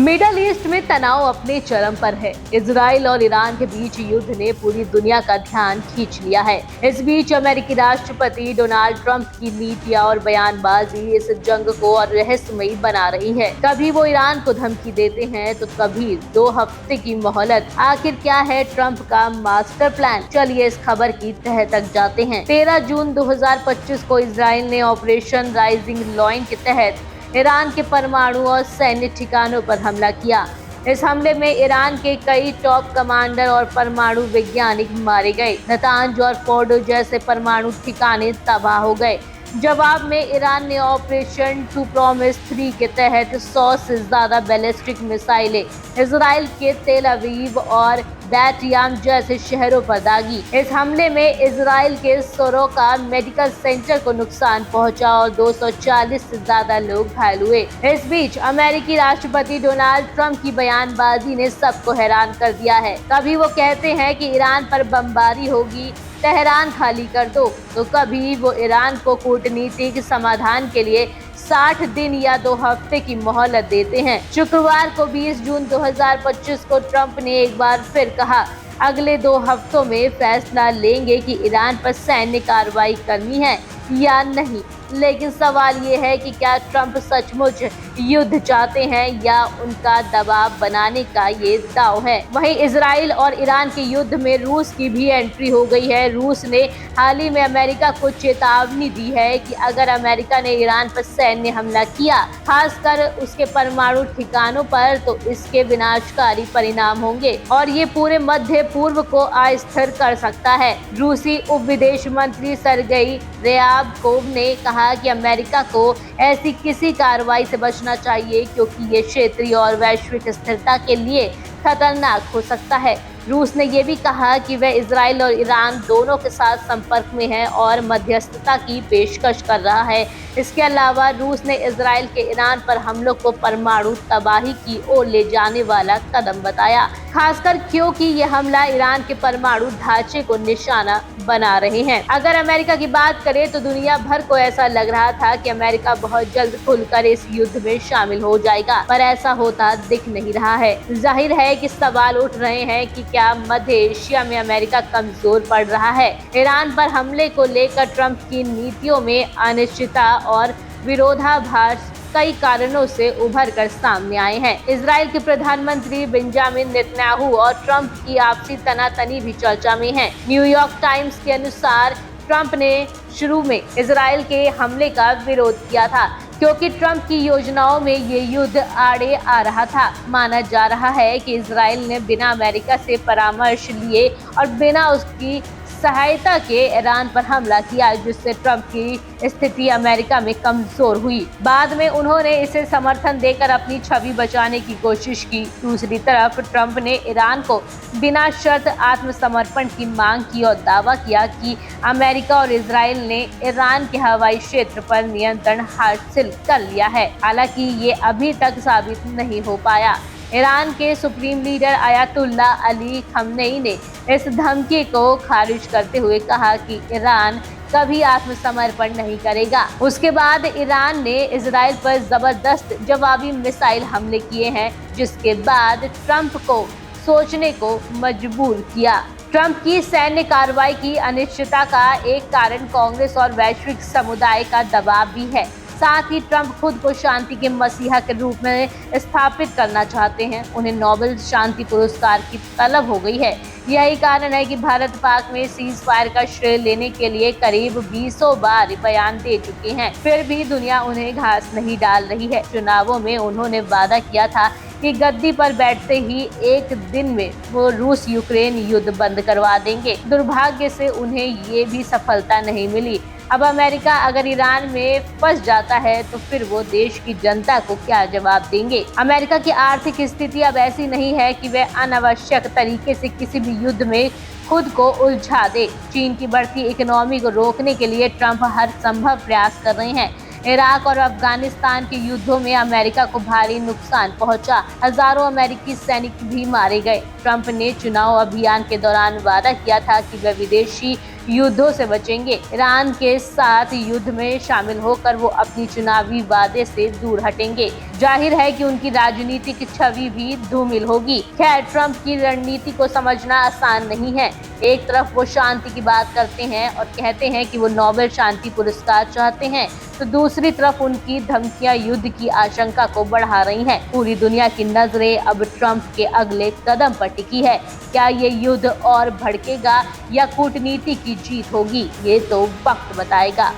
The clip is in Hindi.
मिडल ईस्ट में तनाव अपने चरम पर है। इजराइल और ईरान के बीच युद्ध ने पूरी दुनिया का ध्यान खींच लिया है। इस बीच अमेरिकी राष्ट्रपति डोनाल्ड ट्रंप की नीतियां और बयानबाजी इस जंग को और रहस्यमयी बना रही है। कभी वो ईरान को धमकी देते हैं तो कभी 2 हफ्ते की मोहलत। आखिर क्या है ट्रंप का मास्टर प्लान? चलिए इस खबर की तह तक जाते हैं। 13 जून 2025 को इजराइल ने ऑपरेशन राइजिंग लॉइन के तहत ईरान के परमाणु और सैन्य ठिकानों पर हमला किया। इस हमले में ईरान के कई टॉप कमांडर और परमाणु वैज्ञानिक मारे गए। नतांज और फोर्डो जैसे परमाणु ठिकाने तबाह हो गए। जवाब में ईरान ने ऑपरेशन टू प्रॉमिस 3 के तहत 100 से ज्यादा बैलिस्टिक मिसाइलें इजराइल के तेल अवीव और बैटयाम जैसे शहरों पर दागी। इस हमले में इजराइल के सोरोका मेडिकल सेंटर को नुकसान पहुंचा और 240 से ज्यादा लोग घायल हुए। इस बीच अमेरिकी राष्ट्रपति डोनाल्ड ट्रंप की बयानबाजी ने सबको हैरान कर दिया है। कभी वो कहते हैं कि ईरान पर बमबारी होगी, तेहरान खाली कर दो, तो कभी वो ईरान को कूटनीतिक समाधान के लिए 60 दिन या 2 हफ्ते की मोहलत देते हैं। शुक्रवार को 20 जून 2025 को ट्रंप ने एक बार फिर कहा, अगले 2 हफ्तों में फैसला लेंगे कि ईरान पर सैन्य कार्रवाई करनी है या नहीं। लेकिन सवाल ये है कि क्या ट्रंप सचमुच युद्ध चाहते हैं या उनका दबाव बनाने का ये दांव है। वहीं इजराइल और ईरान के युद्ध में रूस की भी एंट्री हो गई है। रूस ने हाल ही में अमेरिका को चेतावनी दी है कि अगर अमेरिका ने ईरान पर सैन्य हमला किया, खासकर उसके परमाणु ठिकानों पर, तो इसके विनाशकारी परिणाम होंगे और ये पूरे मध्य पूर्व को अस्थिर कर सकता है। रूसी उप विदेश मंत्री सरगेई ryabkov ने कहा कि अमेरिका को ऐसी किसी कार्रवाई से बचना चाहिए क्योंकि ये क्षेत्रीय और वैश्विक स्थिरता के लिए खतरनाक हो सकता है। रूस ने यह भी कहा कि वह इजराइल और ईरान दोनों के साथ संपर्क में है और मध्यस्थता की पेशकश कर रहा है। इसके अलावा रूस ने इजराइल के ईरान पर हमलों को परमाणु तबाही की ओर ले जाने वाला कदम बताया, खासकर क्योंकि यह हमला ईरान के परमाणु ढांचे को निशाना बना रहे हैं। अगर अमेरिका की बात करें तो दुनिया भर को ऐसा लग रहा था कि अमेरिका बहुत जल्द खुलकर इस युद्ध में शामिल हो जाएगा, पर ऐसा होता दिख नहीं रहा है। जाहिर है कि सवाल उठ रहे हैं कि क्या मध्य एशिया में अमेरिका कमजोर पड़ रहा है। ईरान पर हमले को लेकर ट्रंप की नीतियों में अनिश्चितता और विरोधाभास कई कारणों से उभर कर सामने आए हैं। इजराइल के प्रधानमंत्री बेंजामिन नेतन्याहू और ट्रंप की आपसी तनातनी भी चर्चा में है। न्यूयॉर्क टाइम्स के अनुसार ट्रंप ने शुरू में इजराइल के हमले का विरोध किया था क्योंकि ट्रंप की योजनाओं में ये युद्ध आड़े आ रहा था। माना जा रहा है कि इजराइल ने बिना अमेरिका से परामर्श लिए और बिना उसकी सहायता के ईरान पर हमला किया, जिससे ट्रंप की स्थिति अमेरिका में कमजोर हुई। बाद में उन्होंने इसे समर्थन देकर अपनी छवि बचाने की कोशिश की। दूसरी तरफ ट्रंप ने ईरान को बिना शर्त आत्मसमर्पण की मांग की और दावा किया कि अमेरिका और इजराइल ने ईरान के हवाई क्षेत्र पर नियंत्रण हासिल कर लिया है। हालांकि ये अभी तक साबित नहीं हो पाया। ईरान के supreme leader Ayatollah Ali Khamenei ने इस धमकी को खारिज करते हुए कहा कि ईरान कभी आत्मसमर्पण नहीं करेगा। उसके बाद ईरान ने इजराइल पर जबरदस्त जवाबी मिसाइल हमले किए हैं, जिसके बाद ट्रंप को सोचने को मजबूर किया। ट्रंप की सैन्य कार्रवाई की अनिश्चितता का एक कारण कांग्रेस और वैश्विक समुदाय का दबाव भी है। साथ ही ट्रंप खुद को शांति के मसीहा के रूप में स्थापित करना चाहते हैं। उन्हें नोबेल शांति पुरस्कार की तलब हो गई है। यही कारण है कि भारत पाक में सीज फायर का श्रेय लेने के लिए करीब 20 बार बयान दे चुके हैं, फिर भी दुनिया उन्हें घास नहीं डाल रही है। चुनावों में उन्होंने वादा किया था कि गद्दी पर बैठते ही एक दिन में वो रूस यूक्रेन युद्ध बंद करवा देंगे। दुर्भाग्य से उन्हें ये भी सफलता नहीं मिली। अब अमेरिका अगर ईरान में फंस जाता है तो फिर वो देश की जनता को क्या जवाब देंगे। अमेरिका की आर्थिक स्थिति अब ऐसी नहीं है कि वह अनावश्यक तरीके से किसी भी युद्ध में खुद को उलझा दे। चीन की बढ़ती इकोनॉमी को रोकने के लिए ट्रंप हर संभव प्रयास कर रहे हैं। इराक और अफगानिस्तान के युद्धों में अमेरिका को भारी नुकसान पहुंचा। हजारों अमेरिकी सैनिक भी मारे गए। ट्रंप ने चुनाव अभियान के दौरान वादा किया था कि वह विदेशी युद्धों से बचेंगे। ईरान के साथ युद्ध में शामिल होकर वो अपनी चुनावी वादे से दूर हटेंगे। जाहिर है कि उनकी राजनीतिक छवि भी धूमिल होगी। खैर, ट्रंप की रणनीति को समझना आसान नहीं है। एक तरफ वो शांति की बात करते हैं और कहते हैं कि वो नोबेल शांति पुरस्कार चाहते हैं, तो दूसरी तरफ उनकी धमकियां युद्ध की आशंका को बढ़ा रही हैं। पूरी दुनिया की नजरें अब ट्रंप के अगले कदम पर टिकी है। क्या ये युद्ध और भड़केगा या कूटनीति की जीत होगी, ये तो वक्त बताएगा।